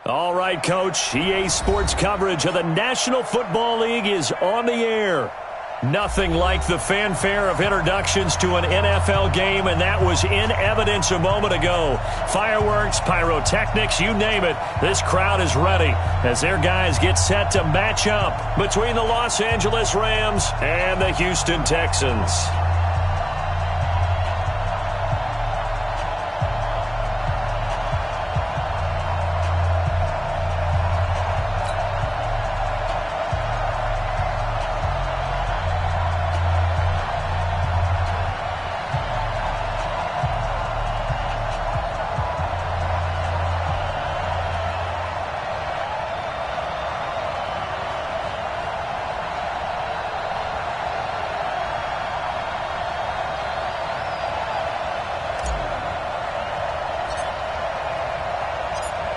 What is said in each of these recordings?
All right, Coach. EA Sports coverage of the National Football League is on the air. Nothing like the fanfare of introductions to an NFL game, and that was in evidence a moment ago. Fireworks, pyrotechnics, you name it. This crowd is ready as their guys get set to match up between the Los Angeles Rams and the Houston Texans.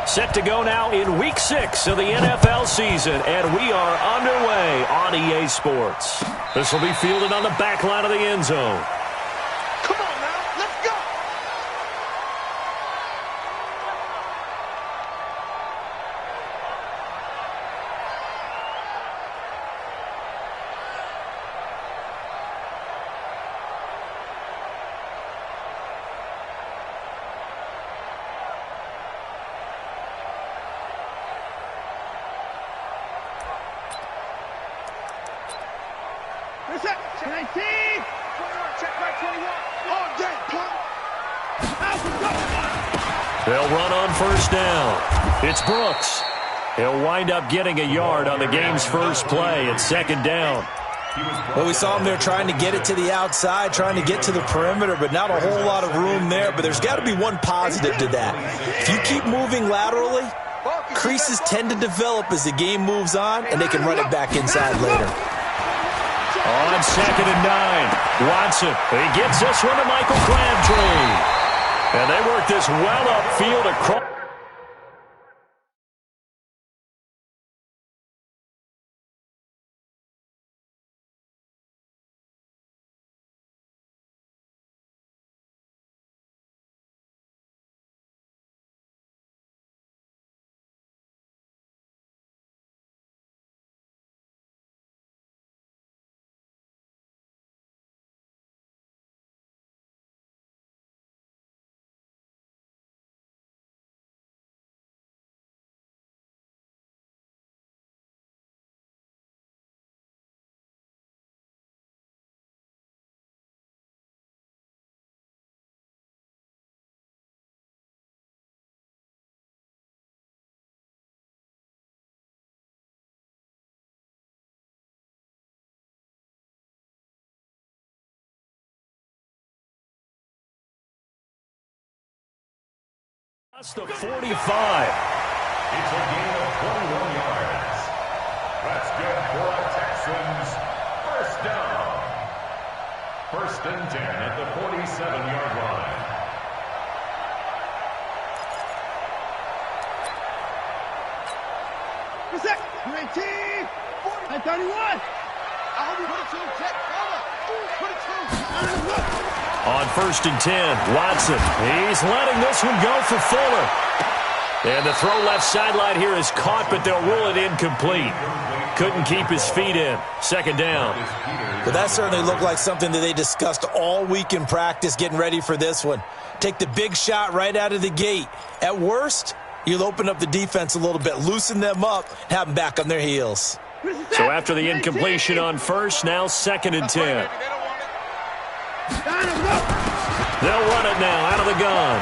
Set to go now in Week 6 of the NFL season, and we are underway on EA Sports. This will be fielded on the back line of the end zone. Come on now, let's go! Check 19. 21. Check back 21. All day, punk. They'll run on first down. It's Brooks. He'll wind up getting a yard on the game's first play at second down. Well, we saw him there trying to get it to the outside, trying to get to the perimeter, but not a whole lot of room there. But there's got to be one positive to that. If you keep moving laterally, creases tend to develop as the game moves on, and they can run it back inside later. On second and 9, Watson. He gets this one to Michael Crabtree. And they work this well upfield across. That's the 45. It's a gain of 21 yards. That's good for the Texans. First down. First and 10 at the 47-yard line. What's that? 19. 31. I hope you put it to him. Check. Put it to him. On first and 10, Watson. He's letting this one go for Fuller. And the throw left sideline here is caught, but they'll rule it incomplete. Couldn't keep his feet in. Second down. But that certainly looked like something that they discussed all week in practice getting ready for this one. Take the big shot right out of the gate. At worst, you'll open up the defense a little bit, loosen them up, have them back on their heels. So after the incompletion on first, now second and 10. They'll run it now out of the gun.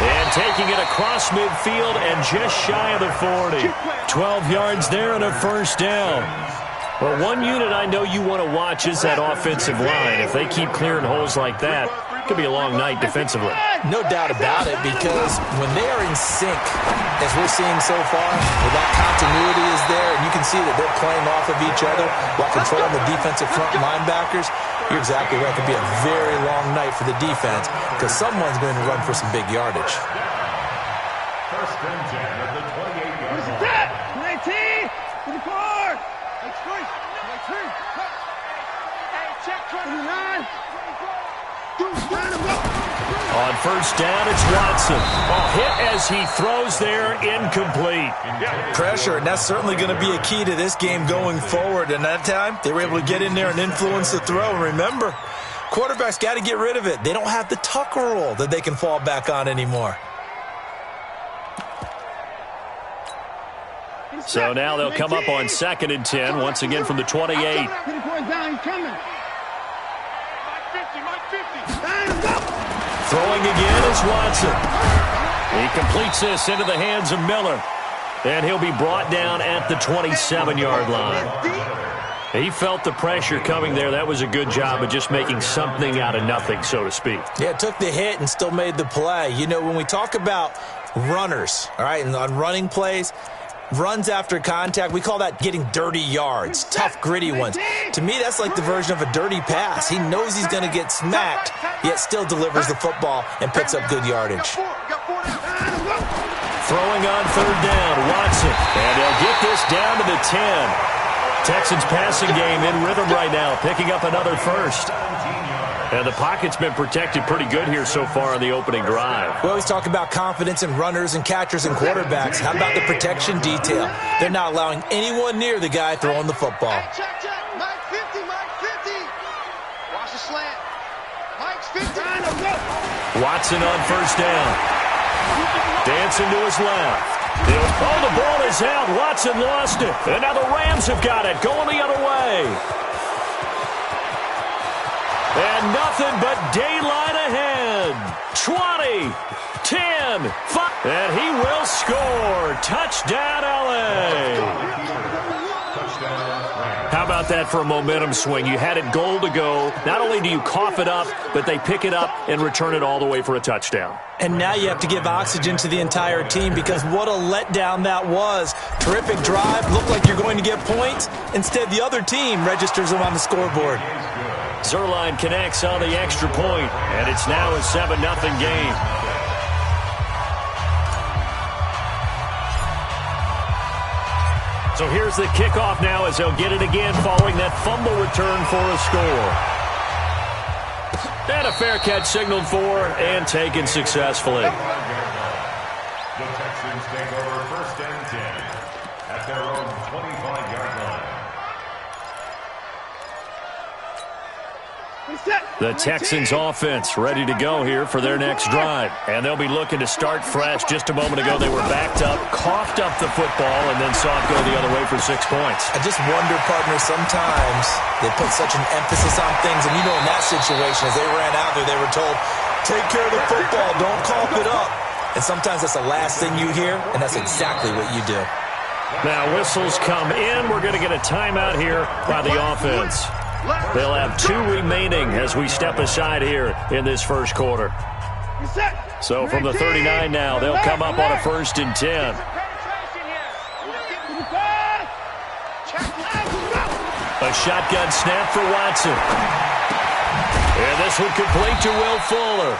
And taking it across midfield and just shy of the 40. 12 yards there and a first down. Well, one unit I know you want to watch is that offensive line. If they keep clearing holes like that, it could be a long night defensively. No doubt about it, because when they are in sync, as we're seeing so far, where that continuity is there, and you can see that they're playing off of each other while controlling the defensive front linebackers, you're exactly right. It could be a very long night for the defense because someone's going to run for some big yardage. First and 10 at the 28-yard line. Set. 19. 24. That's free. 19. Hey, check 29. On first down, it's Watson. Hit as he throws there, incomplete. Pressure, and that's certainly going to be a key to this game going forward. And that time, they were able to get in there and influence the throw. And remember, quarterbacks got to get rid of it. They don't have the Tucker rule that they can fall back on anymore. So now they'll come up on 2nd and 10, once again from the 28. Throwing again is Watson. He completes this into the hands of Miller. And he'll be brought down at the 27-yard line. He felt the pressure coming there. That was a good job of just making something out of nothing, so to speak. Yeah, took the hit and still made the play. You know, when we talk about runners, all right, and on running plays, runs after contact, we call that getting dirty yards, tough, gritty ones. To me, that's like the version of a dirty pass. He knows he's going to get smacked, yet still delivers the football and picks up good yardage. Throwing on 3rd down, Watson. And they'll get this down to the 10. Texans passing game in rhythm right now, picking up another first. And the pocket's been protected pretty good here so far on the opening drive. We always talk about confidence in runners and catchers and quarterbacks. How about the protection detail? They're not allowing anyone near the guy throwing the football. Check. Mike 50, Mike 50. Watch the slant. Mike's 50. Watson on first down. Dancing to his left. The ball is out. Watson lost it. And now the Rams have got it, going the other way. And nothing but daylight ahead. 20, 10, 5. And he will score. Touchdown, L.A. How about that for a momentum swing? You had it goal to go. Not only do you cough it up, but they pick it up and return it all the way for a touchdown. And now you have to give oxygen to the entire team because what a letdown that was. Terrific drive. Looked like you're going to get points. Instead, the other team registers them on the scoreboard. Zuerlein connects on the extra point, and it's now a 7-0 game. So here's the kickoff now as they'll get it again following that fumble return for a score. And a fair catch signaled for and taken successfully. The Texans take over 1st and 10 at their own 25-yard line. The Texans offense ready to go here for their next drive. And they'll be looking to start fresh. Just a moment ago, they were backed up, coughed up the football, and then saw it go the other way for 6 points. I just wonder, partner, sometimes they put such an emphasis on things. And, you know, in that situation, as they ran out there, they were told, take care of the football, don't cough it up. And sometimes that's the last thing you hear, and that's exactly what you do. Now, whistles come in. We're going to get a timeout here by the offense. They'll have 2 remaining as we step aside here in this first quarter. So from the 39 now, they'll come up on a 1st and 10. A shotgun snap for Watson. And this one complete to Will Fuller.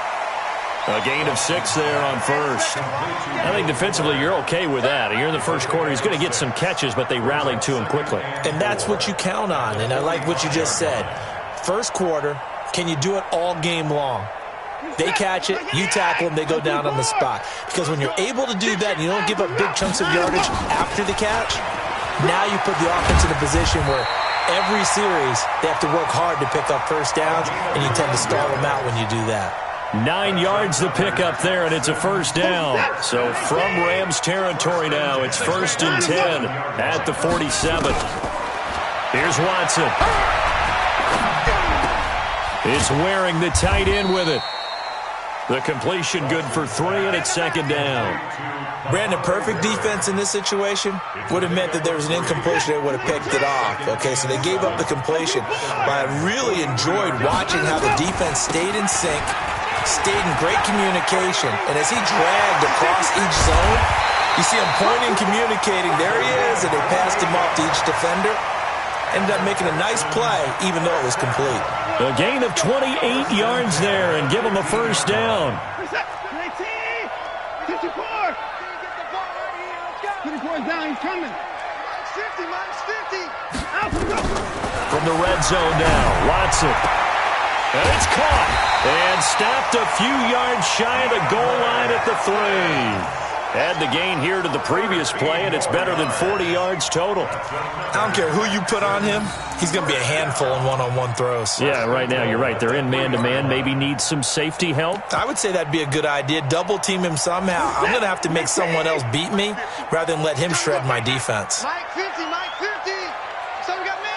A gain of 6 there on first. I think defensively you're okay with that. You're in the first quarter. He's going to get some catches, but they rallied to him quickly. And that's what you count on, and I like what you just said. First quarter, can you do it all game long? They catch it, you tackle them, they go down on the spot. Because when you're able to do that and you don't give up big chunks of yardage after the catch, now you put the offense in a position where every series they have to work hard to pick up first downs, and you tend to stall them out when you do that. 9 yards the pickup there, and it's a first down. So from Rams territory now, it's 1st and 10 at the 47. Here's Watson. It's wearing the tight end with it. The completion good for 3, and it's 2nd down. Brandon, perfect defense in this situation would have meant that there was an incompletion. They would have picked it off. Okay, so they gave up the completion. But I really enjoyed watching how the defense stayed in sync, stayed in great communication, and as he dragged across each zone, you see him pointing, communicating. There he is, and they passed him off to each defender. Ended up making a nice play, even though it was complete. A gain of 28 yards there, and give him a first down. 54. Down, he's coming. Mine's 50, mine's 50. From the red zone now, Watson. And it's caught. And stopped a few yards shy of the goal line at the 3. Add the gain here to the previous play, and it's better than 40 yards total. I don't care who you put on him. He's going to be a handful in one-on-one throws. Yeah, right now you're right. They're in man-to-man. Maybe need some safety help. I would say that'd be a good idea. Double team him somehow. I'm going to have to make someone else beat me rather than let him shred my defense. Mike 50, Mike 50. So we got man.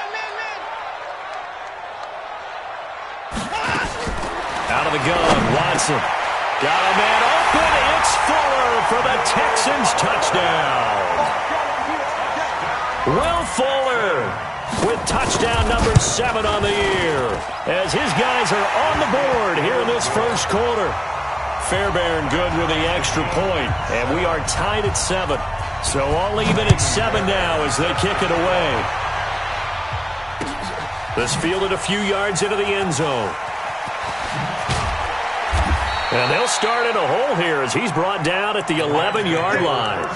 Out of the gun, Watson. Got a man open. It's Fuller for the Texans touchdown. Will Fuller with touchdown number 7 on the year as his guys are on the board here in this first quarter. Fairbairn good with the extra point, and we are tied at 7. So all even at 7 now as they kick it away. This fielded a few yards into the end zone. And they'll start in a hole here as he's brought down at the 11-yard line.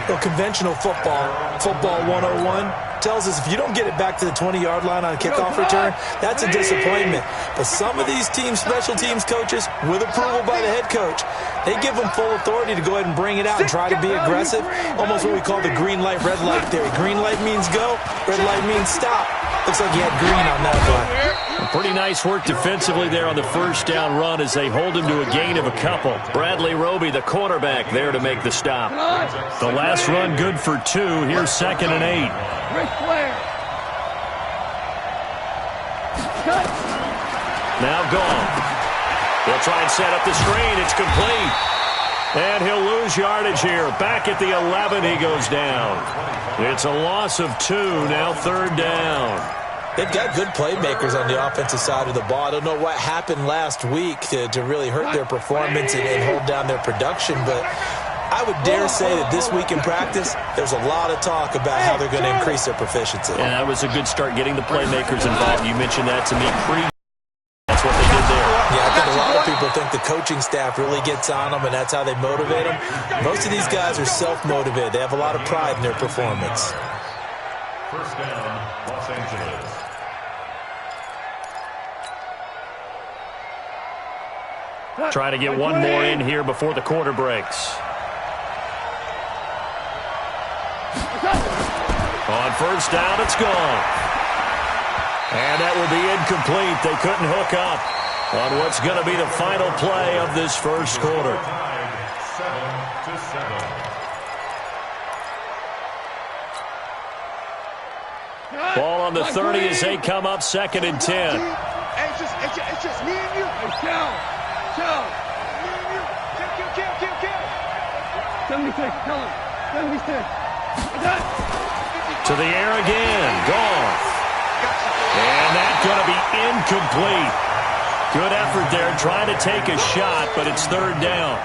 Well, conventional football 101, tells us if you don't get it back to the 20-yard line on a kickoff return, that's a disappointment. But some of these teams, special teams coaches, with approval by the head coach, they give them full authority to go ahead and bring it out and try to be aggressive. Almost what we call the green light, red light theory. Green light means go, red light means stop. Looks like he had green on that play. Pretty nice work defensively there on the first down run as they hold him to a gain of a couple. Bradley Roby, the quarterback, there to make the stop. The last run good for 2. Here's 2nd and 8. Ric Flair. Cut. Now gone. They'll try and set up the screen. It's complete. And he'll lose yardage here. Back at the 11, he goes down. It's a loss of 2, now 3rd down. They've got good playmakers on the offensive side of the ball. I don't know what happened last week to really hurt their performance and hold down their production, but I would dare say that this week in practice, there's a lot of talk about how they're going to increase their proficiency. And that was a good start getting the playmakers involved. You mentioned that to me That's what they did there. Yeah, I think a lot of people think the coaching staff really gets on them, and that's how they motivate them. Most of these guys are self-motivated. They have a lot of pride in their performance. First down, Los Angeles. Trying to get one more in here before the quarter breaks. On first down, it's gone. And that will be incomplete. They couldn't hook up on what's going to be the final play of this first quarter. 7-7. Ball on the 30 as they come up 2nd and 10. It's just me and you. Kill. Me and you. Kill. 76. Tell him. 76. To the air again. Gone. And that's going to be incomplete. Good effort there trying to take a shot, but it's 3rd down.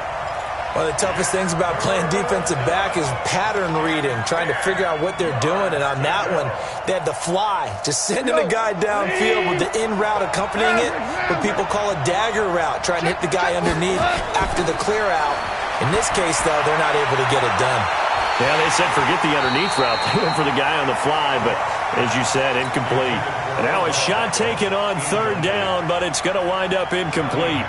One of the toughest things about playing defensive back is pattern reading, trying to figure out what they're doing. And on that one, they had the fly, just sending a guy downfield with the in route accompanying it, what people call a dagger route, trying to hit the guy underneath after the clear out. In this case, though, they're not able to get it done. Yeah, they said forget the underneath route. They went for the guy on the fly, but as you said, incomplete. And now a shot taken on 3rd down, but it's going to wind up incomplete.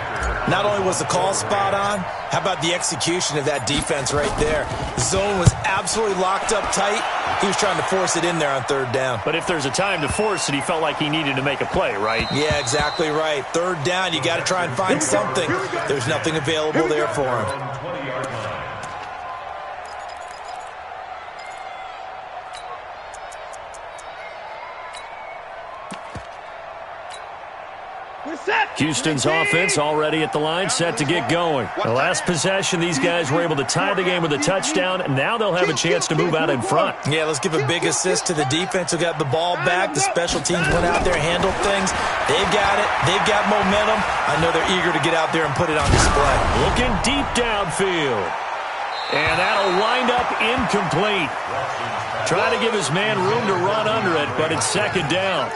Not only was the call spot on, how about the execution of that defense right there? The zone was absolutely locked up tight. He was trying to force it in there on 3rd down. But if there's a time to force it, he felt like he needed to make a play, right? Yeah, exactly right. 3rd down, you got to try and find something. There's nothing available there for him. 20-yard line. Houston's offense already at the line, set to get going. The last possession, these guys were able to tie the game with a touchdown, and now they'll have a chance to move out in front. Yeah, let's give a big assist to the defense who got the ball back. The special teams went out there, handled things. They've got it. They've got momentum. I know they're eager to get out there and put it on display. Looking deep downfield. And that'll wind up incomplete. Trying to give his man room to run under it, but it's second down.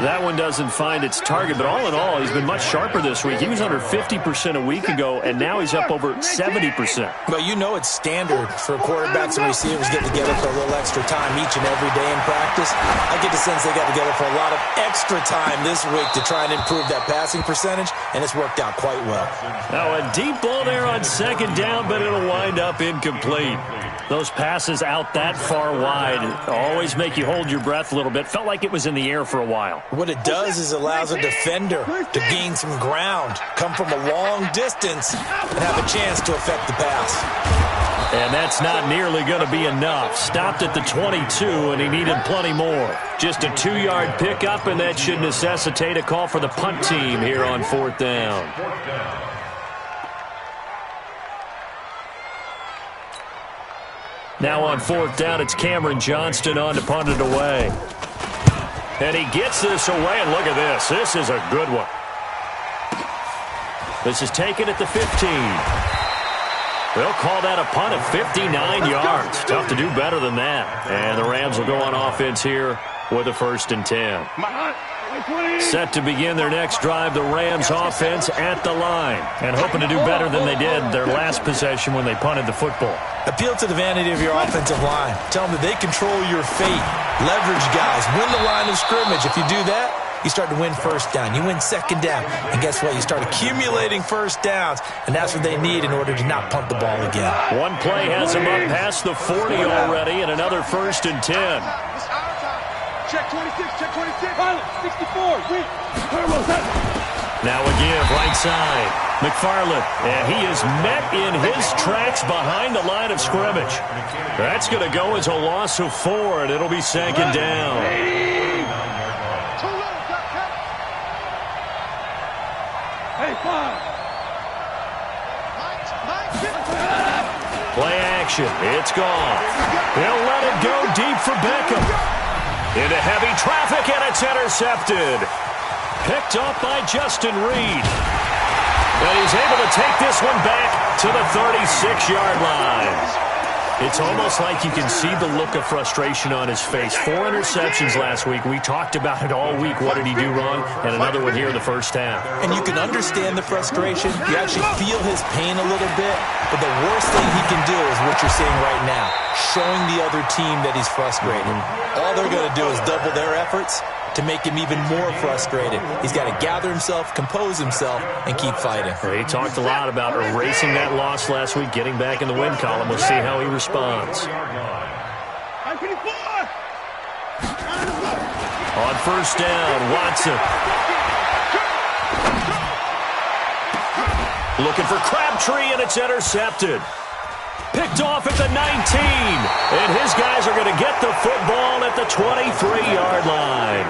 That one doesn't find its target, but all in all, he's been much sharper this week. He was under 50% a week ago, and now he's up over 70%. But you know it's standard for quarterbacks and receivers get together for a little extra time each and every day in practice. I get the sense they got together for a lot of extra time this week to try and improve that passing percentage, and it's worked out quite well. Now a deep ball there on second down, but it'll wind up incomplete. Those passes out that far wide always make you hold your breath a little bit. Felt like it was in the air for a while. What it does is allows a defender to gain some ground, come from a long distance, and have a chance to affect the pass. And that's not nearly going to be enough. Stopped at the 22, and he needed plenty more. Just a 2-yard pickup, and that should necessitate a call for the punt team here on fourth down. Now on fourth down, it's Cameron Johnston on to punt it away. And he gets this away, and look at this. This is a good one. This is taken at the 15. They'll call that a punt of 59 yards. Tough to do better than that. And the Rams will go on offense here with a 1st and 10. Set to begin their next drive, the Rams offense at the line. And hoping to do better than they did their last possession when they punted the football. Appeal to the vanity of your offensive line. Tell them that they control your fate. Leverage guys. Win the line of scrimmage. If you do that, you start to win first down. You win second down. And guess what? You start accumulating first downs. And that's what they need in order to not punt the ball again. One play has them up past the 40 already, and another 1st and 10. Check 26, check 26. Pilot, 64. Wait. Now a give, right side. McFarland, and he is met in his tracks behind the line of scrimmage. That's going to go as a loss of 4, and it'll be second down. Hey, 5. Play action. It's gone. They'll let it go deep for Beckham. Into heavy traffic, and it's intercepted. Picked off by Justin Reed. And he's able to take this one back to the 36-yard line. It's almost like you can see the look of frustration on his face. 4 interceptions last week. We talked about it all week. What did he do wrong? And another one here in the first half. And you can understand the frustration. You actually feel his pain a little bit. But the worst thing he can do is what you're seeing right now, showing the other team that he's frustrated. All they're going to do is double their efforts to make him even more frustrated. He's got to gather himself, compose himself, and keep fighting. He talked a lot about erasing that loss last week, getting back in the win column. We'll see how he responds. On first down, Watson. Looking for Crabtree, and it's intercepted. Picked off at the 19. And his guys are going to get the football at the 23-yard line.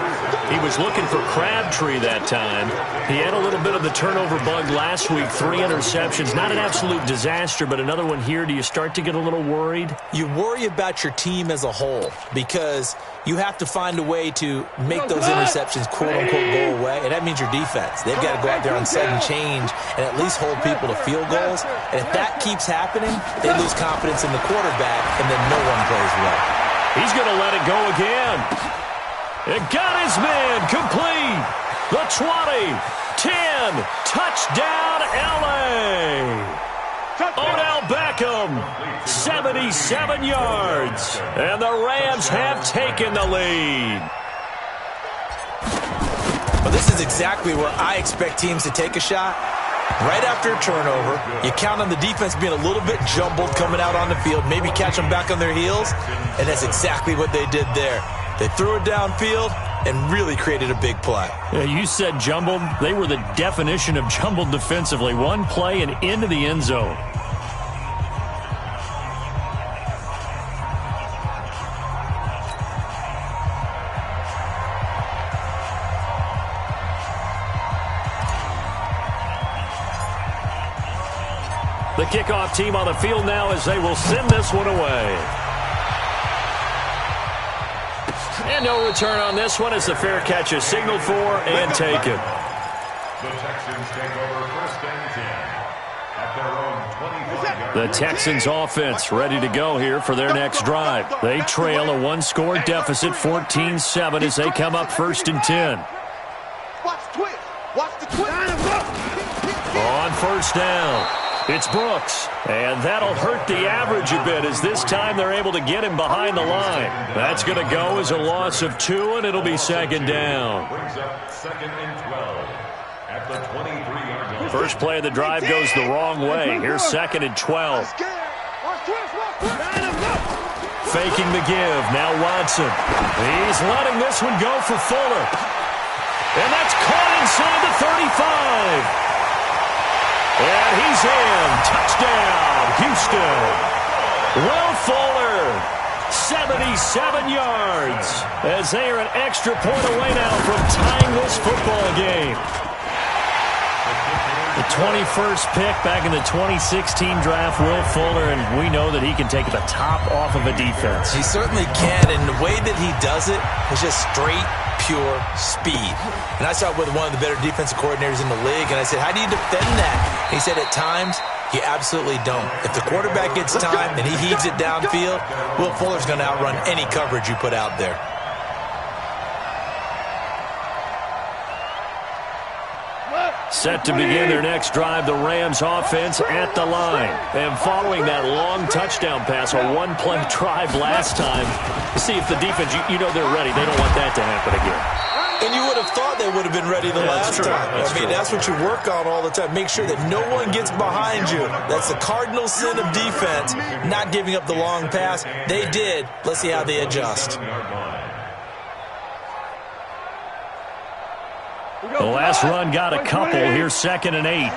He was looking for Crabtree that time. He had a little bit of the turnover bug last week. 3 interceptions. Not an absolute disaster, but another one here. Do you start to get a little worried? You worry about your team as a whole because you have to find a way to make those interceptions quote-unquote go away, and that means your defense. They've got to go out there on sudden change and at least hold people to field goals. And if that keeps happening, they lose confidence in the quarterback, and then no one plays well. He's going to let it go again. It got his man complete. The 20, 10, touchdown LA. Odell Beckham, 77 yards. And the Rams have taken the lead. Well, this is exactly where I expect teams to take a shot. Right after a turnover, you count on the defense being a little bit jumbled coming out on the field, maybe catch them back on their heels, and that's exactly what they did there. They threw it downfield and really created a big play. Yeah, you said jumbled. They were the definition of jumbled defensively. One play and into the end zone. The kickoff team on the field now as they will send this one away. And no return on this one as the fair catch is signaled for and taken. The Texans take over 1st and 10 at their own The Texans offense ready to go here for their next drive. They trail a one-score deficit, 14-7, as they come up 1st and 10. Watch the twist. Watch the twist. On 1st down, it's Brooks. And that'll hurt the average a bit, as this time they're able to get him behind the line. That's going to go as a loss of 2, and it'll be 2nd down. Brings up 2nd and 12 at the 23-yard line. First play of the drive goes the wrong way. Here's 2nd and 12. Faking the give. Now Watson. He's letting this one go for Fuller. And that's caught inside the 35. And he's in. Touchdown, Houston. Will Fuller, 77 yards, as they are an extra point away now from tying this football game. The 21st pick back in the 2016 draft, Will Fuller, and we know that he can take the top off of a defense. He certainly can, and the way that he does it is just straight, pure speed. And I saw it with one of the better defensive coordinators in the league, and I said, how do you defend that? And he said, at times, you absolutely don't. If the quarterback gets time and he heaves it downfield, Will Fuller's going to outrun any coverage you put out there. Set to begin their next drive, the Rams offense at the line. And following that long touchdown pass, a one-play drive last time, to see if the defense, you know they're ready. They don't want that to happen again. And you would have thought they would have been ready the last time. That's what you work on all the time. Make sure that no one gets behind you. That's the cardinal sin of defense, not giving up the long pass. They did. Let's see how they adjust. The last run got a couple. Here's 2nd and 8.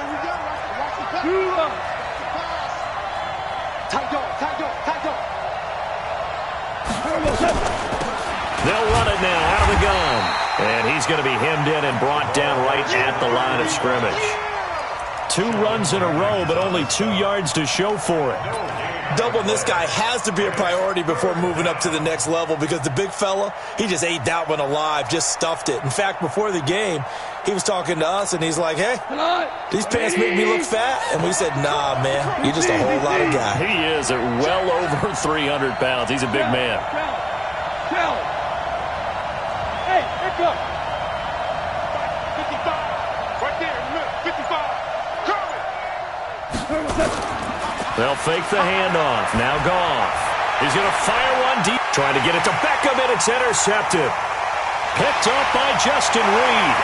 They'll run it now out of the gun. And he's going to be hemmed in and brought down right at the line of scrimmage. 2 runs in a row, but only 2 yards to show for it. Doubling this guy has to be a priority before moving up to the next level, because the big fella, he just ate that one alive, just stuffed it. In fact, before the game, he was talking to us, and he's like, hey, these pants make me look fat. And we said, nah, man, you're just a whole lot of guy. He is at well over 300 pounds. He's a big man. Hey, here comes. 55. Right there, 55. They'll fake the handoff. Now Goff. He's going to fire one deep. Trying to get it to Beckham, and it's intercepted. Picked up by Justin Reed.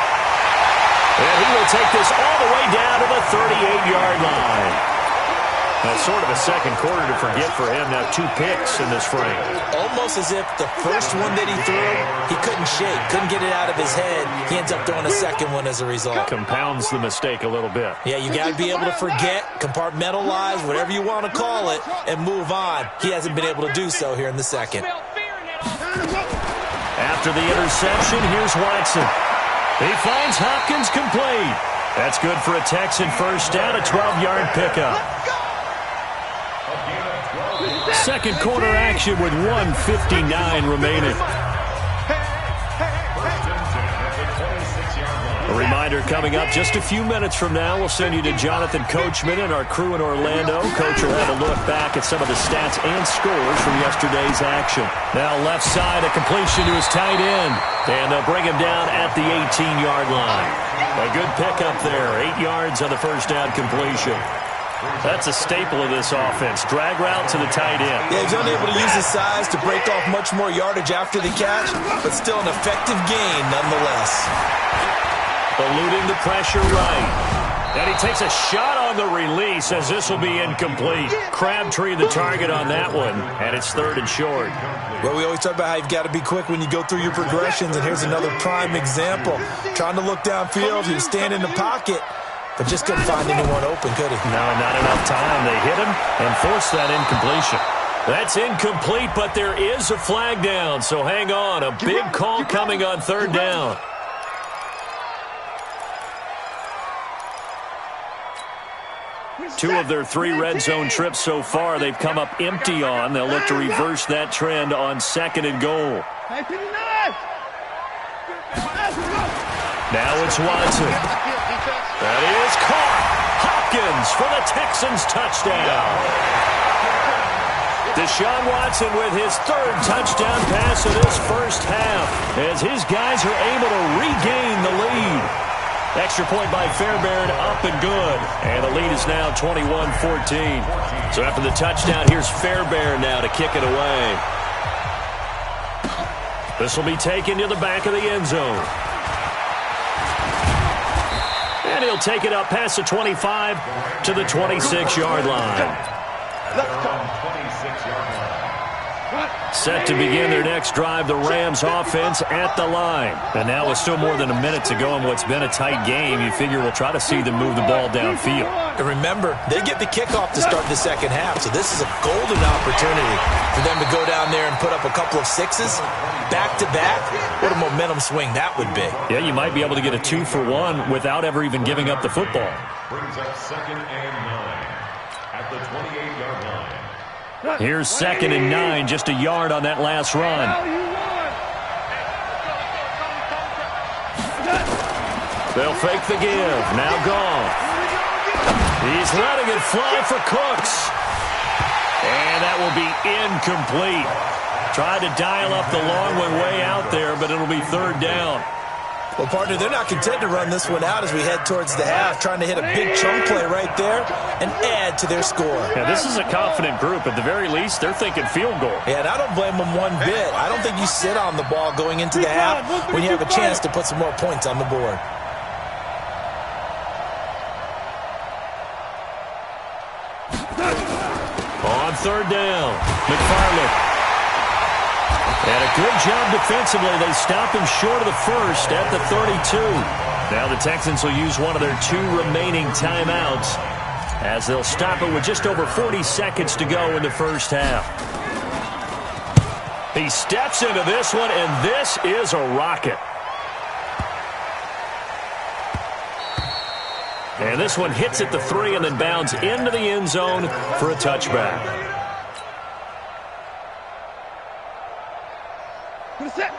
And he will take this all the way down to the 38-yard line. That's sort of a second quarter to forget for him. Now 2 picks in this frame. Almost as if the first one that he threw, he couldn't shake, couldn't get it out of his head. He ends up throwing a second one as a result. Compounds the mistake a little bit. Yeah, you got to be able to forget, compartmentalize, whatever you want to call it, and move on. He hasn't been able to do so here in the second. After the interception, here's Watson. He finds Hopkins complete. That's good for a Texan first down, a 12-yard pickup. Second quarter action with 1:59 remaining. A reminder coming up just a few minutes from now. We'll send you to Jonathan Coachman and our crew in Orlando. Coach will have a look back at some of the stats and scores from yesterday's action. Now left side, a completion to his tight end. And they'll bring him down at the 18-yard line. A good pickup there. 8 yards on the first down completion. That's a staple of this offense. Drag route to the tight end. Yeah, he's unable to use his size to break off much more yardage after the catch, but still an effective gain nonetheless. Eluding the pressure right. And he takes a shot on the release, as this will be incomplete. Crabtree the target on that one, and it's 3rd and short. Well, we always talk about how you've got to be quick when you go through your progressions, and here's another prime example. Trying to look downfield, he was standing in the pocket, but just couldn't find anyone open, could he? No, not enough time. They hit him and forced that incompletion. That's incomplete, but there is a flag down, so hang on. A big call coming on 3rd down. Two of their 3 red zone trips so far, they've come up empty on. They'll look to reverse that trend on 2nd and goal. Now it's Watson. That is caught. Hopkins for the Texans touchdown. Deshaun Watson with his third touchdown pass of this first half as his guys are able to regain the lead. Extra point by Fairbairn, up and good. And the lead is now 21-14. So after the touchdown, here's Fairbairn now to kick it away. This will be taken to the back of the end zone. And he'll take it up past the 25 to the 26-yard line. Let's go. Set to begin their next drive, the Rams offense at the line. And now with still more than a minute to go in what's been a tight game, you figure we'll try to see them move the ball downfield. And remember, they get the kickoff to start the second half, so this is a golden opportunity for them to go down there and put up a couple of sixes back-to-back. What a momentum swing that would be. Yeah, you might be able to get a 2-for-1 without ever even giving up the football. Brings up 2nd and 9 at the 28-yard line. Here's 2nd and 9, just a yard on that last run. They'll fake the give. Now Goff. He's letting it fly for Cooks. And that will be incomplete. Tried to dial up the long one way out there, but it'll be third down. Well, partner, they're not content to run this one out as we head towards the half, trying to hit a big chunk play right there and add to their score. Yeah, this is a confident group. At the very least, they're thinking field goal. Yeah, and I don't blame them one bit. I don't think you sit on the ball going into the half when you have a chance to put some more points on the board. On third down, McFarland. And a good job defensively. They stop him short of the first at the 32. Now the Texans will use one of their 2 remaining timeouts as they'll stop it with just over 40 seconds to go in the first half. He steps into this one, and this is a rocket. And this one hits at the 3 and then bounds into the end zone for a touchback.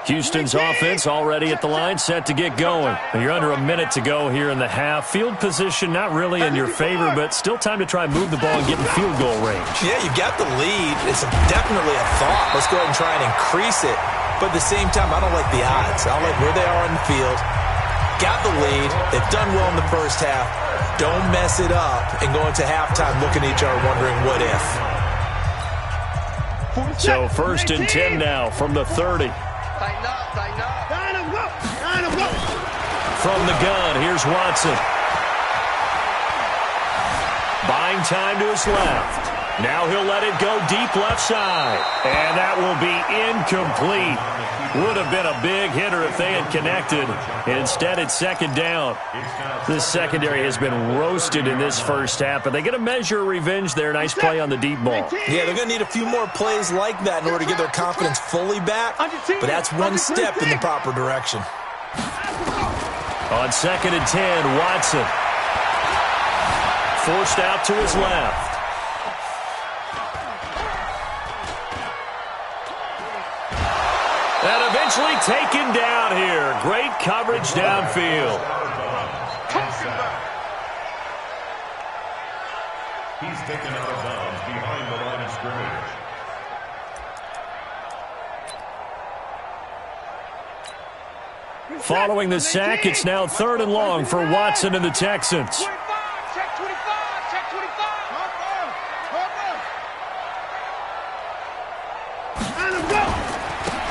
Houston's offense already at the line, set to get going. You're under a minute to go here in the half. Field position not really in your favor, but still time to try and move the ball and get in field goal range. Yeah, you got the lead. It's definitely a thought. Let's go ahead and try and increase it. But at the same time, I don't like the odds. I like where they are on the field. Got the lead. They've done well in the first half. Don't mess it up and go into halftime looking at each other wondering what if. So 1st and 10 now from the 30. From the gun, here's Watson. Buying time to his left. Now he'll let it go deep left side. And that will be incomplete. Would have been a big hitter if they had connected. Instead, it's 2nd down. This secondary has been roasted in this first half, but they get a measure of revenge there. Nice play on the deep ball. Yeah, they're going to need a few more plays like that in order to get their confidence fully back. But that's one step in the proper direction. On 2nd and 10, Watson. Forced out to his left. And eventually taken down here. Great coverage downfield. He's taken out of bounds behind the line of scrimmage. Following the sack, it's now 3rd and long for Watson and the Texans. Check 25, check 25. And him go.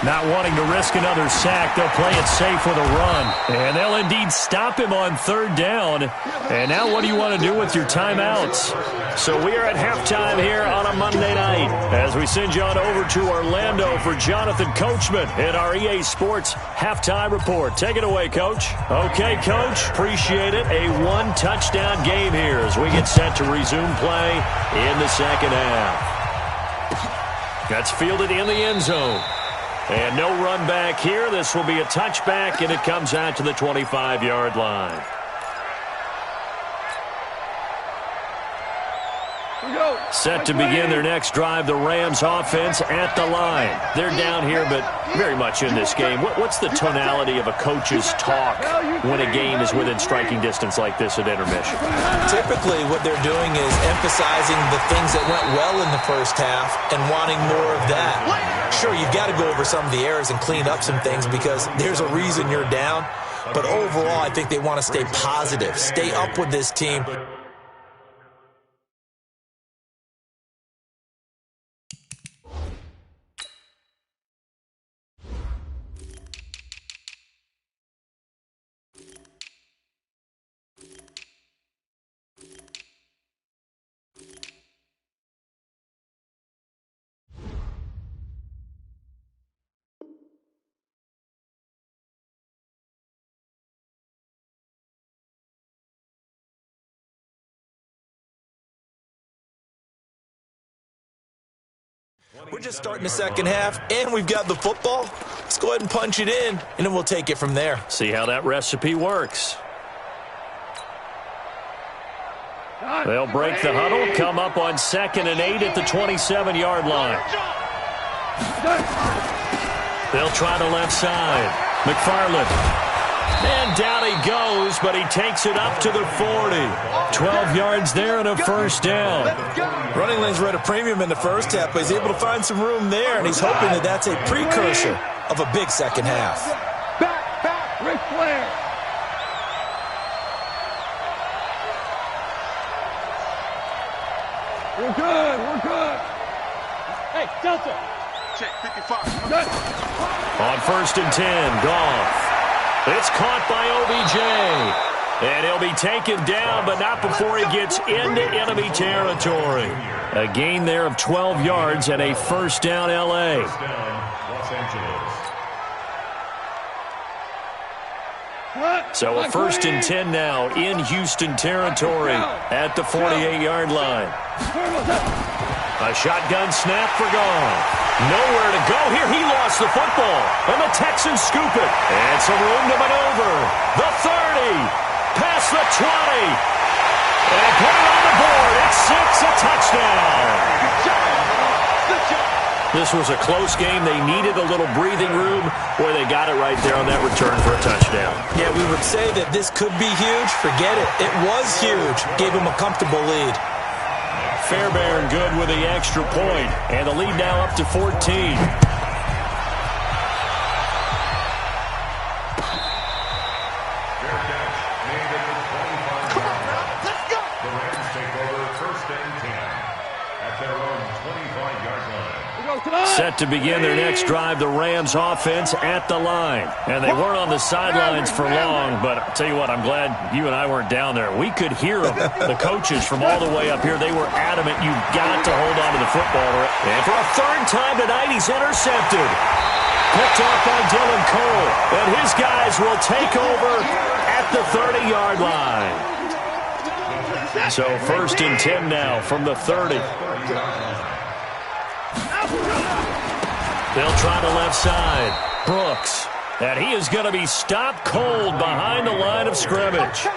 Not wanting to risk another sack, they'll play it safe with a run. And they'll indeed stop him on 3rd down. And now what do you want to do with your timeouts? So we are at halftime here on a Monday night as we send you on over to Orlando for Jonathan Coachman in our EA Sports Halftime Report. Take it away, Coach. Okay, Coach. Appreciate it. A 1-touchdown game here as we get set to resume play in the second half. That's fielded in the end zone. And no run back here. This will be a touchback, and it comes out to the 25-yard line. Set to begin their next drive, the Rams offense at the line. They're down here, but very much in this game. What's the tonality of a coach's talk when a game is within striking distance like this at intermission? Typically, what they're doing is emphasizing the things that went well in the first half and wanting more of that. Sure, you've got to go over some of the errors and clean up some things because there's a reason you're down. But overall, I think they want to stay positive, stay up with this team. We're just starting the second half, and we've got the football. Let's go ahead and punch it in, and then we'll take it from there. See how that recipe works. They'll break the huddle, come up on 2nd and 8 at the 27-yard line. They'll try the left side. McFarland. And down he goes, but he takes it up to the 40. 12 yards there and a first down. Running lanes were at a premium in the first half, but he's able to find some room there, and he's hoping that that's a precursor of a big second half. Back, Ric Flair. We're good. Hey, Delta. Check, 55. Good. On 1st and 10, Goff. It's caught by OBJ. And he'll be taken down, but not before he gets into enemy territory. A gain there of 12 yards and a first down, L.A. So a 1st and 10 now in Houston territory at the 48-yard line. A shotgun snap for Goff. Nowhere to go here. He lost the football. And the Texans scoop it. And some room to maneuver. The 30. Past the 20. And put it on the board. It's 6, a touchdown. This was a close game. They needed a little breathing room where they got it right there on that return for a touchdown. Yeah, we would say that this could be huge. Forget it. It was huge. Gave him a comfortable lead. Fairbairn good with the extra point, and the lead now up to 14. Set to begin their next drive, the Rams offense at the line. And they weren't on the sidelines for long, but I'll tell you what, I'm glad you and I weren't down there. We could hear them, the coaches from all the way up here. They were adamant, you've got to hold on to the football. And for a 3rd time tonight, he's intercepted. Picked off by Dylan Cole. And his guys will take over at the 30-yard line. So 1st and 10 now from the 30. They'll try the left side. Brooks. And he is going to be stopped cold behind the line of scrimmage.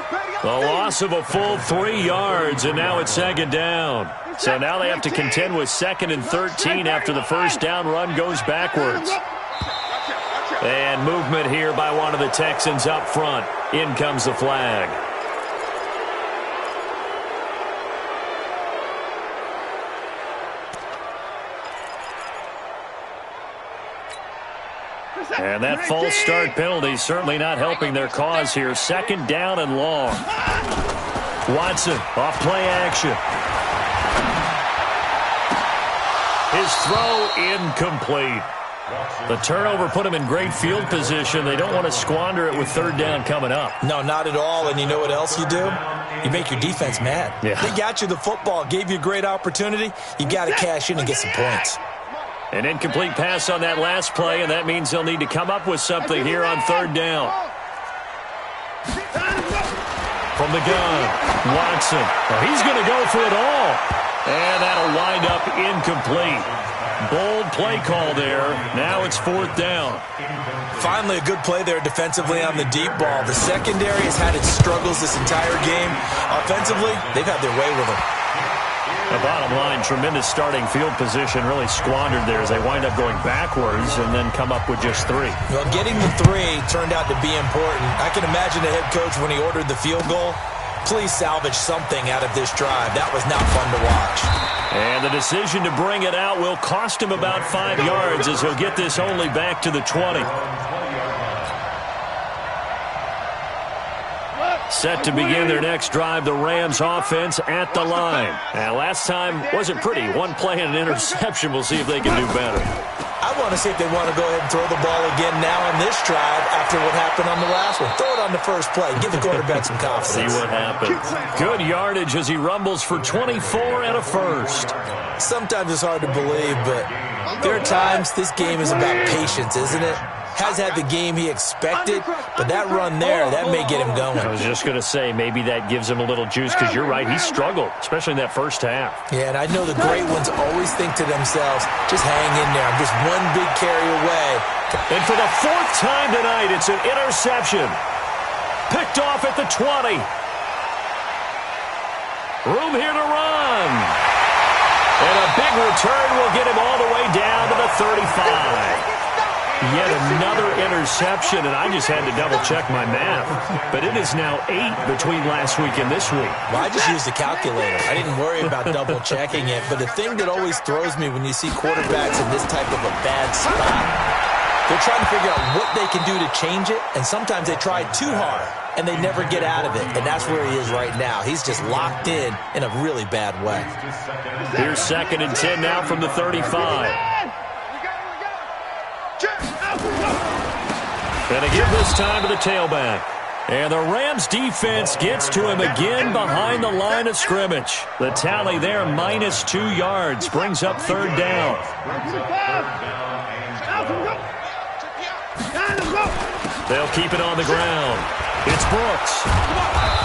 The loss of a full 3 yards, and now it's 2nd down. So now they have to contend with 2nd and 13 after the first down run goes backwards. And movement here by one of the Texans up front. In comes the flag. And that false start penalty certainly not helping their cause here. 2nd down and long. Watson off play action. His throw incomplete. The turnover put him in great field position. They don't want to squander it with 3rd down coming up. No, not at all. And you know what else you do? You make your defense mad. Yeah. They got you the football, gave you a great opportunity. You got to cash in and get some points. An incomplete pass on that last play, and that means they'll need to come up with something here on 3rd down. From the gun, Watson. Well, he's going to go for it all. And that'll wind up incomplete. Bold play call there. Now it's 4th down. Finally, a good play there defensively on the deep ball. The secondary has had its struggles this entire game. Offensively, they've had their way with them. The bottom line, tremendous starting field position, really squandered there as they wind up going backwards and then come up with just 3. Well, getting the 3 turned out to be important. I can imagine the head coach when he ordered the field goal. Please salvage something out of this drive. That was not fun to watch. And the decision to bring it out will cost him about 5 yards as he'll get this only back to the 20. Set to begin their next drive, the Rams offense at the line. And last time wasn't pretty. One play and an interception. We'll see if they can do better. I want to see if they want to go ahead and throw the ball again now on this drive after what happened on the last one. Throw it on the first play. Give the quarterback some confidence. See what happens. Good yardage as he rumbles for 24 and a first. Sometimes it's hard to believe, but there are times this game is about patience, isn't it? Has had the game he expected, but that run there, that may get him going. I was just going to say, maybe that gives him a little juice because you're right, he struggled, especially in that first half. Yeah, and I know the great ones always think to themselves, just hang in there. I'm just one big carry away. And for the 4th time tonight, it's an interception. Picked off at the 20. Room here to run. And a big return will get him all the way down to the 35. Yet another interception, and I just had to double-check my math. But it is now 8 between last week and this week. Well, I just used the calculator. I didn't worry about double-checking it. But the thing that always throws me when you see quarterbacks in this type of a bad spot, they're trying to figure out what they can do to change it, and sometimes they try too hard, and they never get out of it. And that's where he is right now. He's just locked in a really bad way. Here's 2nd and 10 now from the 35. And they give this time to the tailback. And the Rams defense gets to him again behind the line of scrimmage. The tally there, -2 yards, brings up 3rd down. They'll keep it on the ground. It's Brooks.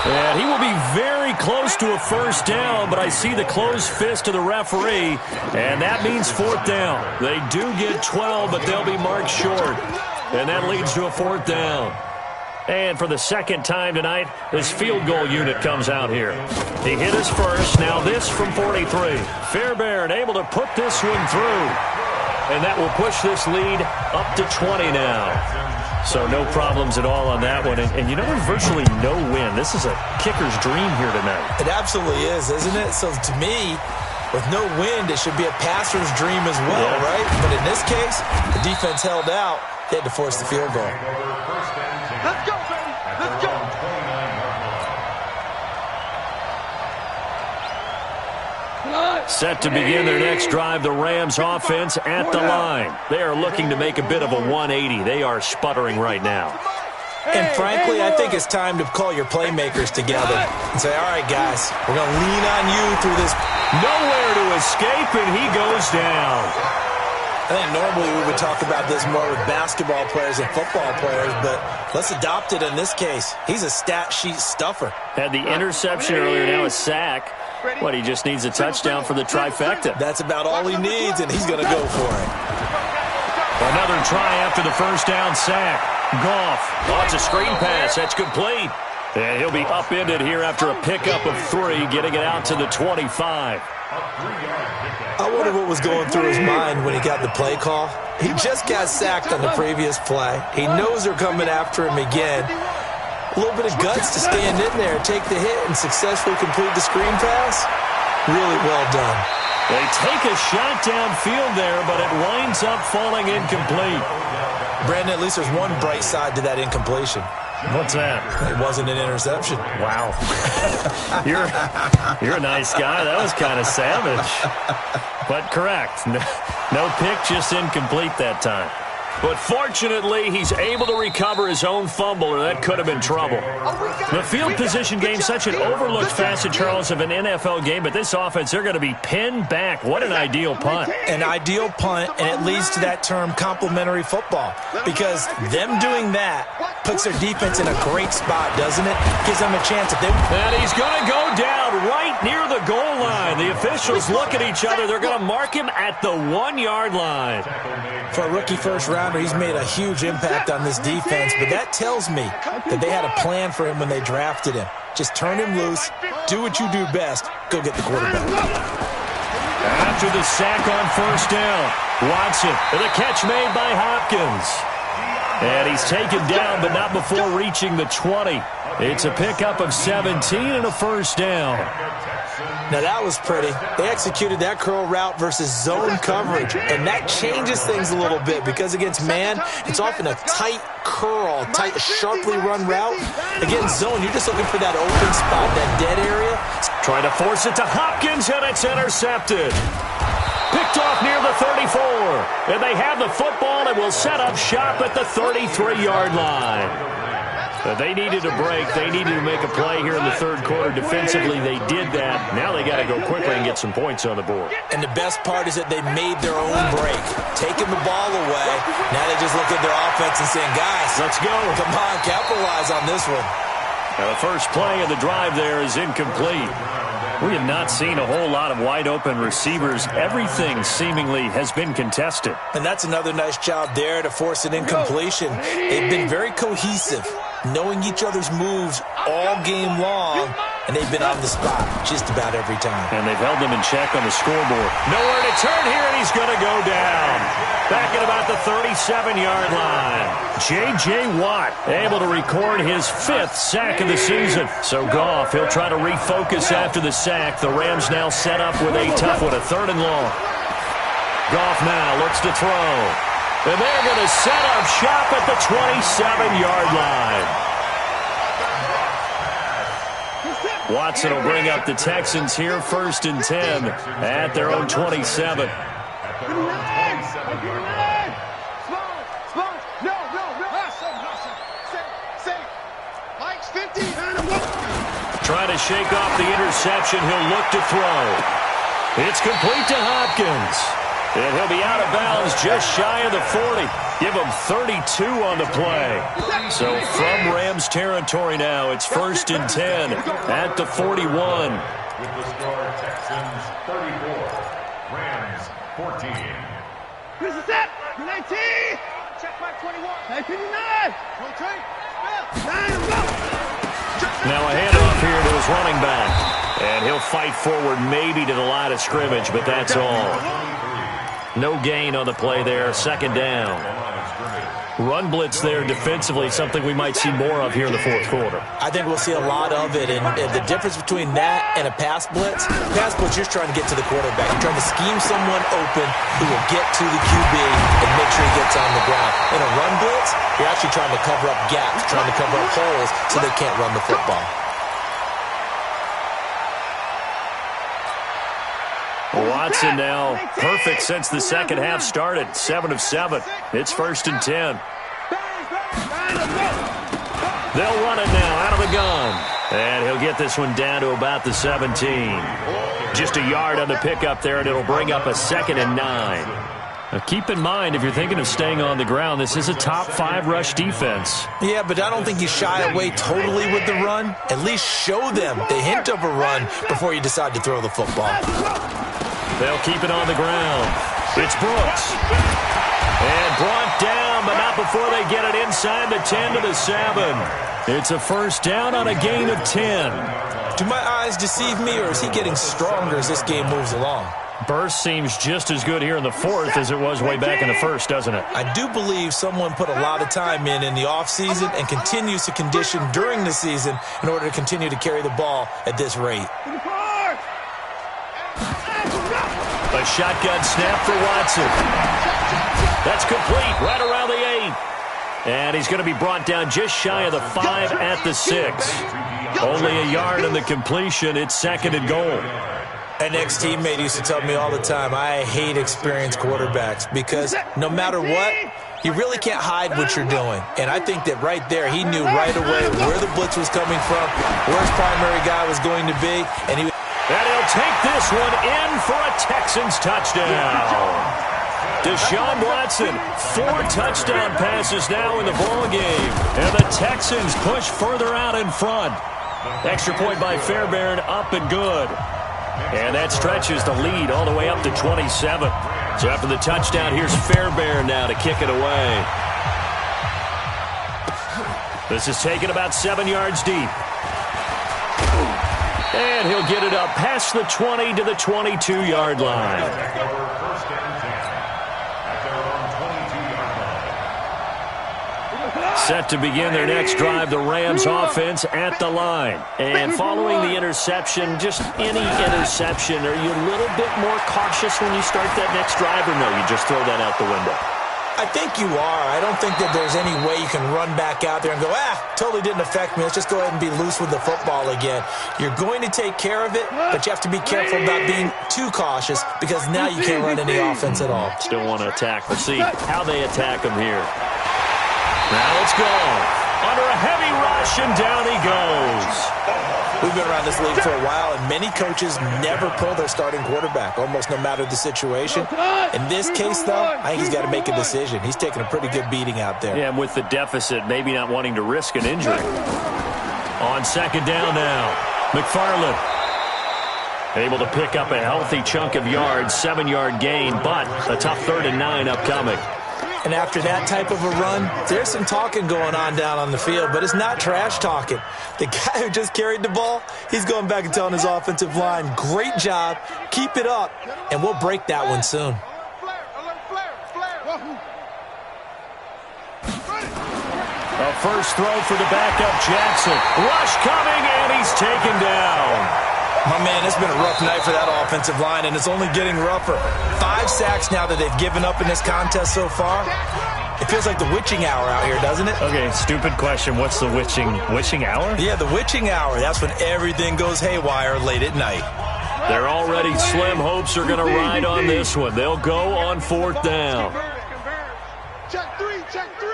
And he will be very close to a 1st down, but I see the closed fist of the referee, and that means 4th down. They do get 12, but they'll be marked short. And that leads to a 4th down. And for the 2nd time tonight, this field goal unit comes out here. He hit us first. Now this from 43. Fairbairn able to put this one through. And that will push this lead up to 20 now. So no problems at all on that one. And you know, there's virtually no win. This is a kicker's dream here tonight. It absolutely is, isn't it? So to me, with no wind, it should be a passer's dream as well, right? But in this case, the defense held out. They had to force the field goal. Let's go, baby. Let's go. Set to begin their next drive, the Rams offense at the line. They are looking to make a bit of a 180. They are sputtering right now. And frankly, I think it's time to call your playmakers together and say, all right, guys, we're going to lean on you through this. Nowhere to escape, and he goes down. I think normally we would talk about this more with basketball players and football players, but let's adopt it in this case. He's a stat sheet stuffer. Had the interception earlier, now a sack. What, he just needs a touchdown for the trifecta. That's about all he needs, and he's going to go for it. Another try after the 1st down sack. Goff. Oh, it's a screen pass. That's complete. And he'll be upended here after a pickup of 3, getting it out to the 25. I wonder what was going through his mind when he got the play call. He just got sacked on the previous play. He knows they're coming after him again. A little bit of guts to stand in there, take the hit, and successfully complete the screen pass. Really well done. They take a shot downfield there, but it winds up falling incomplete. Brandon, at least there's one bright side to that incompletion. What's that? It wasn't an interception. Wow. You're a nice guy. That was kind of savage. But correct. No pick, just incomplete that time. But fortunately, he's able to recover his own fumble, or that could have been trouble. The field position game, such an overlooked facet, Charles, of an NFL game, but this offense, they're going to be pinned back. What an ideal punt. An ideal punt, and it leads to that term complementary football, because them doing that puts their defense in a great spot, doesn't it? Gives them a chance. If they... And he's going to go down right near the goal line. The officials look at each other. They're going to mark him at the 1-yard line. For a rookie first-rounder, he's made a huge impact on this defense, but that tells me that they had a plan for him when they drafted him. Just turn him loose, do what you do best, go get the quarterback. after the sack on first down. Watson, the catch made by Hopkins. And he's taken down, but not before reaching the 20. It's a pickup of 17 and a first down. Now, that was pretty. They executed that curl route versus zone coverage, and that changes things a little bit because against man, it's often a tight curl, tight, sharply run route. Against zone, you're just looking for that open spot, that dead area. Trying to force it to Hopkins, and it's intercepted. Picked off near the 34. And they have the football and will set up shop at the 33-yard line. They needed a break. They needed to make a play here in the third quarter. Defensively, they did that. Now they got to go quickly and get some points on the board. And the best part is that they made their own break. Taking the ball away. Now they just look at their offense and saying, guys, let's go. Come on, capitalize on this one. Now the first play of the drive there is incomplete. We have not seen a whole lot of wide-open receivers. Everything seemingly has been contested. And that's another nice job there to force an incompletion. They've been very cohesive, knowing each other's moves all game long, and they've been on the spot just about every time. And they've held them in check on the scoreboard. Nowhere to turn here, and he's going to go down. Back at about the 37-yard line. J.J. Watt able to record his 5th sack of the season. So Goff, he'll try to refocus after the sack. The Rams now set up with a tough one, a 3rd and long. Goff now looks to throw. And they're going to set up shop at the 27-yard line. Watson will bring up the Texans here, 1st and 10 at their own 27. Trying to shake off the interception. He'll look to throw. It's complete to Hopkins. And he'll be out of bounds just shy of the 40. Give him 32 on the play. So from Rams territory now, it's 1st and 10 at the 41. With the score, Texans 34, Rams 14. Here's the set. 19. Check back 21. 59. 9. Now a handoff here to his running back. And he'll fight forward maybe to the line of scrimmage, but that's all. No gain on the play there. 2nd down. Run blitz there defensively, something we might see more of here in the 4th quarter. I think we'll see a lot of it, and the difference between that and a pass blitz, you're just trying to get to the quarterback. You're trying to scheme someone open who will get to the QB and make sure he gets on the ground. In a run blitz, you're actually trying to cover up gaps, trying to cover up holes so they can't run the football. Watson now perfect since the second half started. 7 of 7. It's 1st and 10. They'll run it now out of the gun. And he'll get this one down to about the 17. Just a yard on the pickup there, and it'll bring up a 2nd and 9. Now keep in mind, if you're thinking of staying on the ground, this is a top 5 rush defense. Yeah, but I don't think you shy away totally with the run. At least show them the hint of a run before you decide to throw the football. They'll keep it on the ground. It's Brooks. And brought down, but not before they get it inside the 10 to the 7. It's a 1st down on a gain of 10. Do my eyes deceive me, or is he getting stronger as this game moves along? Burst seems just as good here in the 4th as it was way back in the 1st, doesn't it? I do believe someone put a lot of time in the offseason and continues to condition during the season in order to continue to carry the ball at this rate. A shotgun snap for Watson. That's complete right around the 8. And he's going to be brought down just shy of the 5 at the 6. Only a yard on the completion. It's 2nd and goal. An ex-teammate used to tell me all the time, I hate experienced quarterbacks because no matter what, you really can't hide what you're doing. And I think that right there, he knew right away where the blitz was coming from, where his primary guy was going to be, and he'll take this one in for a Texans touchdown. Deshaun Watson, 4 touchdown passes now in the ballgame. And the Texans push further out in front. Extra point by Fairbairn, up and good. And that stretches the lead all the way up to 27. So after the touchdown, here's Fairbairn now to kick it away. This is taken about 7 yards deep. And he'll get it up past the 20 to the 22-yard line. Set to begin their next drive, the Rams offense at the line. And following the interception, just any interception, are you a little bit more cautious when you start that next drive, or no, you just throw that out the window? I think you are. I don't think that there's any way you can run back out there and go, totally didn't affect me. Let's just go ahead and be loose with the football again. You're going to take care of it, but you have to be careful about being too cautious because now you can't run any offense at all. Still want to attack. We'll see how they attack him here. Now it's gone. Under a heavy rush, and down he goes. We've been around this league for a while, and many coaches never pull their starting quarterback, almost no matter the situation. In this case, though, I think he's got to make a decision. He's taking a pretty good beating out there. Yeah, and with the deficit, maybe not wanting to risk an injury. On second down now, McFarland able to pick up a healthy chunk of yards, 7-yard gain, but a tough 3rd and 9 upcoming. And after that type of a run, there's some talking going on down on the field, but it's not trash talking. The guy who just carried the ball, he's going back and telling his offensive line, great job, keep it up, and we'll break that one soon. A first throw for the backup Jackson. Rush coming, and he's taken down. My man, it's been a rough night for that offensive line, and it's only getting rougher. 5 sacks now that they've given up in this contest so far. It feels like the witching hour out here, doesn't it? Okay, stupid question. What's the witching hour? Yeah, the witching hour. That's when everything goes haywire late at night. They're already slim hopes are going to ride on this one. They'll go on 4th down. Check 3, check 3.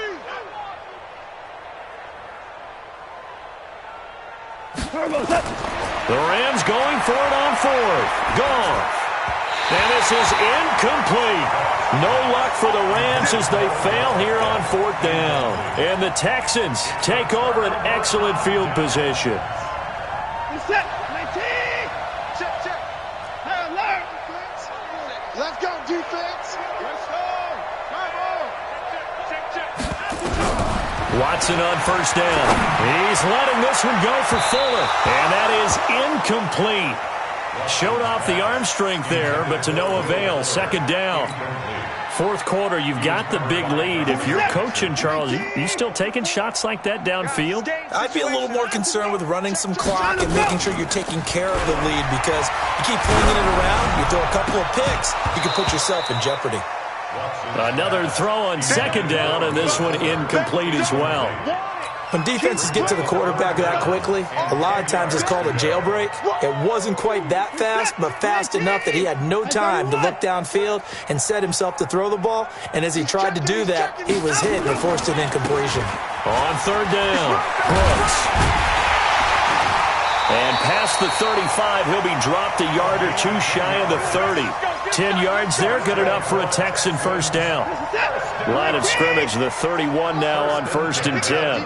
The Rams going for it on 4th. Gone. And this is incomplete. No luck for the Rams as they fail here on 4th down. And the Texans take over an excellent field position. Set, 19. Check. Hey, alert. Let's go, defense. Let's go. Come on. Check. Watson on 1st down. He's letting this one go for Fuller. And that is incomplete. Showed off the arm strength there, but to no avail. 2nd down. 4th quarter, you've got the big lead. If you're coaching, Charles, you still taking shots like that downfield? I'd be a little more concerned with running some clock and making sure you're taking care of the lead because you keep flinging it around, you throw a couple of picks, you can put yourself in jeopardy. Another throw on 2nd down, and this one incomplete as well. When defenses get to the quarterback that quickly, a lot of times it's called a jailbreak. It wasn't quite that fast, but fast enough that he had no time to look downfield and set himself to throw the ball. And as he tried to do that, he was hit and forced an incompletion. On 3rd down, Brooks. And past the 35, he'll be dropped a yard or two shy of the 30. 10 yards there, good enough for a Texan 1st down. Line of scrimmage, the 31 now on 1st and 10.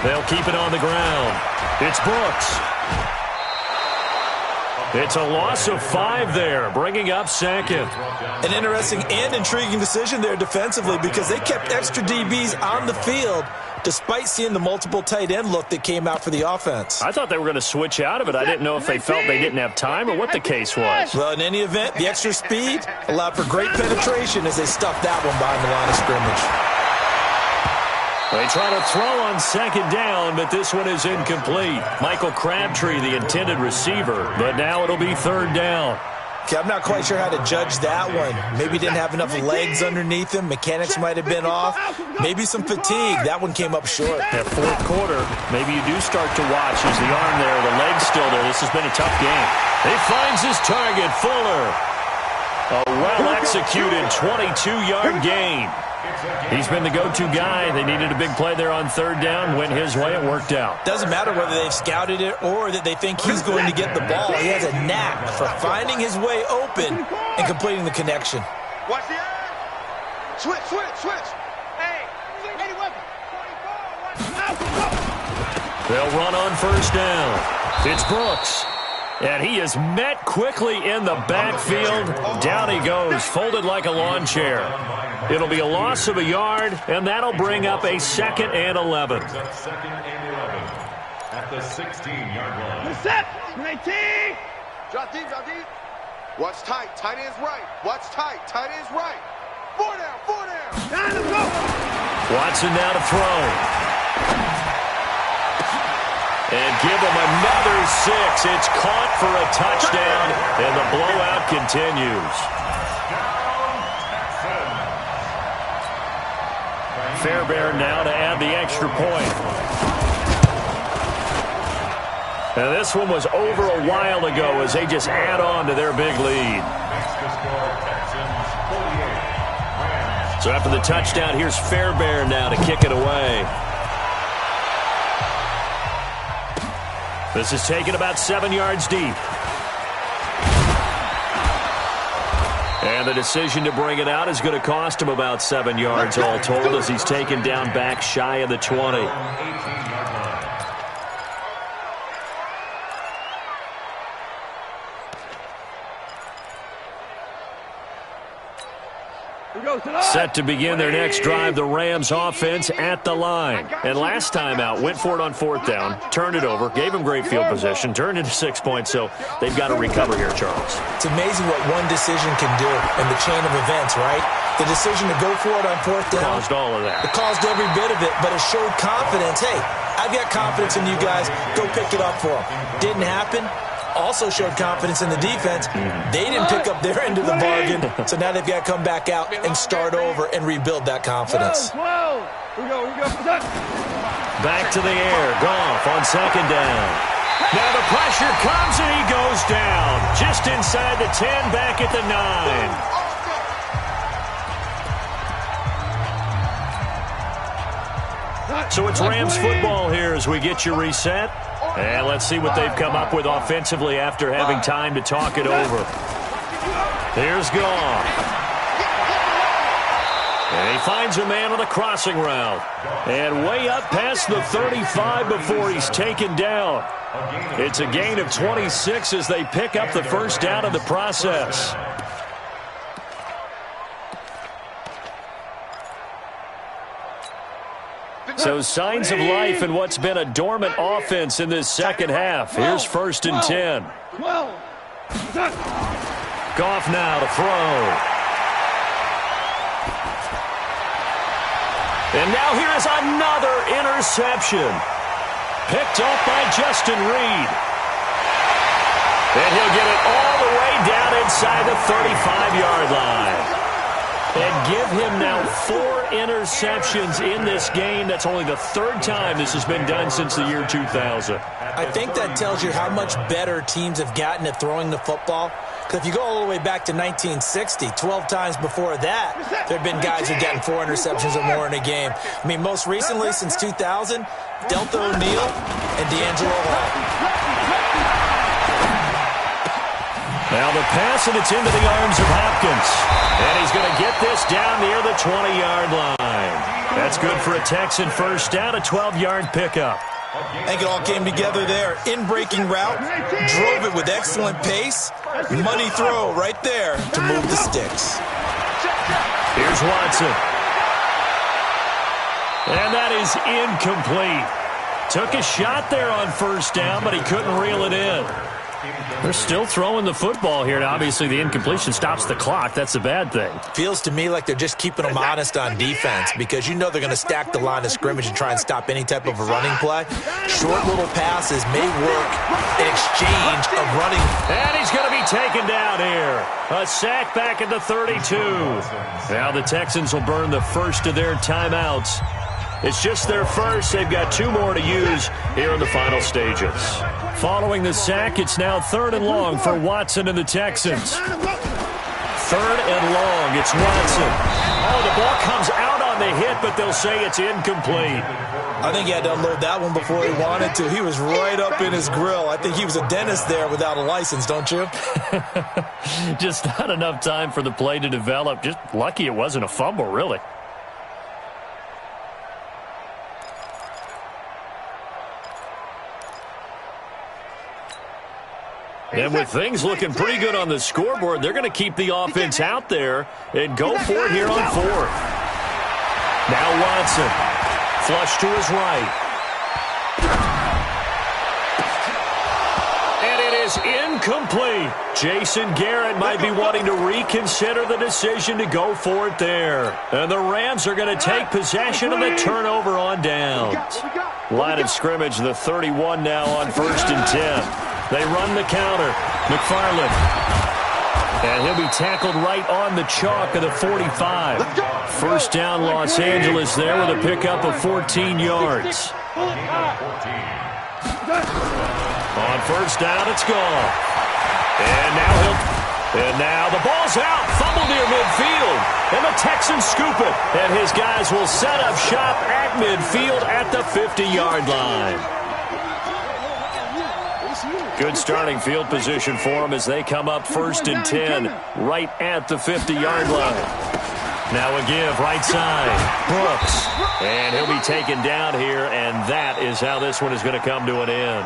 They'll keep it on the ground. It's Brooks. It's a loss of 5 there, bringing up 2nd. An interesting and intriguing decision there defensively because they kept extra DBs on the field despite seeing the multiple tight end look that came out for the offense. I thought they were going to switch out of it. I didn't know if they felt they didn't have time or what the case was. Well, in any event, the extra speed allowed for great penetration as they stuffed that one behind the line of scrimmage. They try to throw on 2nd down, but this one is incomplete. Michael Crabtree, the intended receiver, but now it'll be 3rd down. Okay, I'm not quite sure how to judge that one. Maybe didn't have enough legs underneath him. Mechanics might have been off. Maybe some fatigue. That one came up short. That 4th quarter, maybe you do start to watch as the arm there, the leg's still there. This has been a tough game. He finds his target, Fuller. A well-executed 22-yard gain. He's been the go-to guy. They needed a big play there on 3rd down. Went his way. It worked out. Doesn't matter whether they've scouted it or that they think he's going to get the ball. He has a knack for finding his way open and completing the connection. Watch the eye. Switch. Hey, any weapon. They'll run on 1st down. It's Brooks. And he is met quickly in the backfield. Down he goes, folded like a lawn chair. It'll be a loss of a yard, and that'll bring up a 2nd and 11. at the 16-yard line. Good set. 19. Drop deep, drop deep. Watch tight. Tight end's right. Watch tight. Tight end's right. 4 down, 4 down. Down, let's go. Watson now to throw. And give him another 6. It's caught for a touchdown, and the blowout continues. Fairbairn now to add the extra point. Now this one was over a while ago as they just add on to their big lead. So after the touchdown, here's Fairbairn now to kick it away. This is taken about 7 yards deep. And the decision to bring it out is going to cost him about 7 yards all told as he's taken down back shy of the 20. Set to begin their next drive, the Rams offense at the line. And last time out, went for it on 4th down, turned it over, gave him great field position, turned into 6 points, so they've got to recover here, Charles. It's amazing what one decision can do in the chain of events, right? The decision to go for it on 4th down. Caused all of that. It caused every bit of it, but it showed confidence. Hey, I've got confidence in you guys. Go pick it up for them. Didn't happen. Also showed confidence in the defense. They didn't pick up their end of the bargain, so now they've got to come back out and start over and rebuild that confidence. Whoa. Here we go. Back to the air. Goff on 2nd down. Now the pressure comes and he goes down. Just inside the 10, back at the 9. So it's Rams football here as we get you reset. And let's see what they've come up with offensively after having time to talk it over. Here's Goff. And he finds a man on the crossing route. And way up past the 35 before he's taken down. It's a gain of 26 as they pick up the first down in the process. So signs of life in what's been a dormant offense in this second half. Here's 1st and 10. Goff now to throw. And now here is another interception. Picked off by Justin Reed. And he'll get it all the way down inside the 35-yard line. And give him now 4 interceptions in this game. That's only the 3rd time this has been done since the year 2000. I think that tells you how much better teams have gotten at throwing the football. Because if you go all the way back to 1960, 12 times before that, there have been guys who've gotten 4 interceptions or more in a game. I mean, most recently, since 2000, Delta O'Neal and D'Angelo Hall. Now the pass, and it's into the arms of Hopkins. And he's going to get this down near the 20-yard line. That's good for a Texan first down, a 12-yard pickup. I think it all came together there. In-breaking route, drove it with excellent pace. Money throw right there to move the sticks. Here's Watson. And that is incomplete. Took a shot there on first down, but he couldn't reel it in. They're still throwing the football here. Now, obviously, the incompletion stops the clock. That's a bad thing. Feels to me like they're just keeping them honest on defense because you know they're going to stack the line of scrimmage and try and stop any type of a running play. Short little passes may work in exchange of running. And he's going to be taken down here. A sack back at the 32. Now the Texans will burn the first of their timeouts. It's just their first. They've got 2 more to use here in the final stages. Following the sack, it's now 3rd and long for Watson and the Texans. 3rd and long. It's Watson. Oh, the ball comes out on the hit, but they'll say it's incomplete. I think he had to unload that one before he wanted to. He was right up in his grill. I think he was a dentist there without a license, don't you? Just not enough time for the play to develop. Just lucky it wasn't a fumble, really. And with things looking pretty good on the scoreboard, they're going to keep the offense out there and go for it here on 4th. Now Watson. Flush to his right. is incomplete. Jason Garrett might be wanting to reconsider the decision to go for it there. And the Rams are going to take possession of the turnover on downs. Line of scrimmage, the 31 now on 1st and 10. They run the counter. McFarland. And he'll be tackled right on the chalk of the 45. First down, Los Angeles there with a pickup of 14 yards. On first down, it's gone. And now the ball's out. Fumble near midfield. And the Texans scoop it. And his guys will set up shop at midfield at the 50-yard line. Good starting field position for them as they come up 1st and 10 right at the 50-yard line. Now a give right side. Brooks. And he'll be taken down here, and that is how this one is going to come to an end.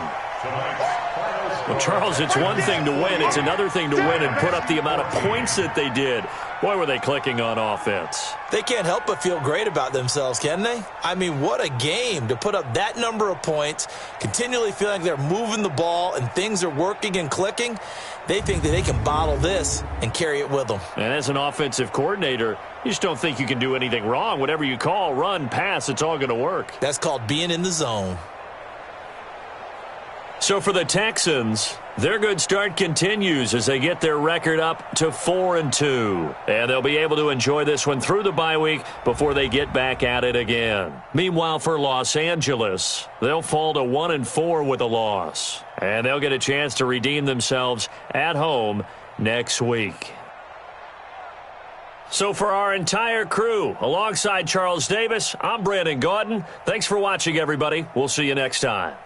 Well, Charles, it's one thing to win. It's another thing to win and put up the amount of points that they did. Boy, were they clicking on offense. They can't help but feel great about themselves, can they? I mean, what a game to put up that number of points, continually feeling like they're moving the ball and things are working and clicking. They think that they can bottle this and carry it with them. And as an offensive coordinator, you just don't think you can do anything wrong. Whatever you call, run, pass, it's all going to work. That's called being in the zone. So for the Texans, their good start continues as they get their record up to 4-2. And they'll be able to enjoy this one through the bye week before they get back at it again. Meanwhile, for Los Angeles, they'll fall to 1-4 with a loss. And they'll get a chance to redeem themselves at home next week. So for our entire crew, alongside Charles Davis, I'm Brandon Gaudin. Thanks for watching, everybody. We'll see you next time.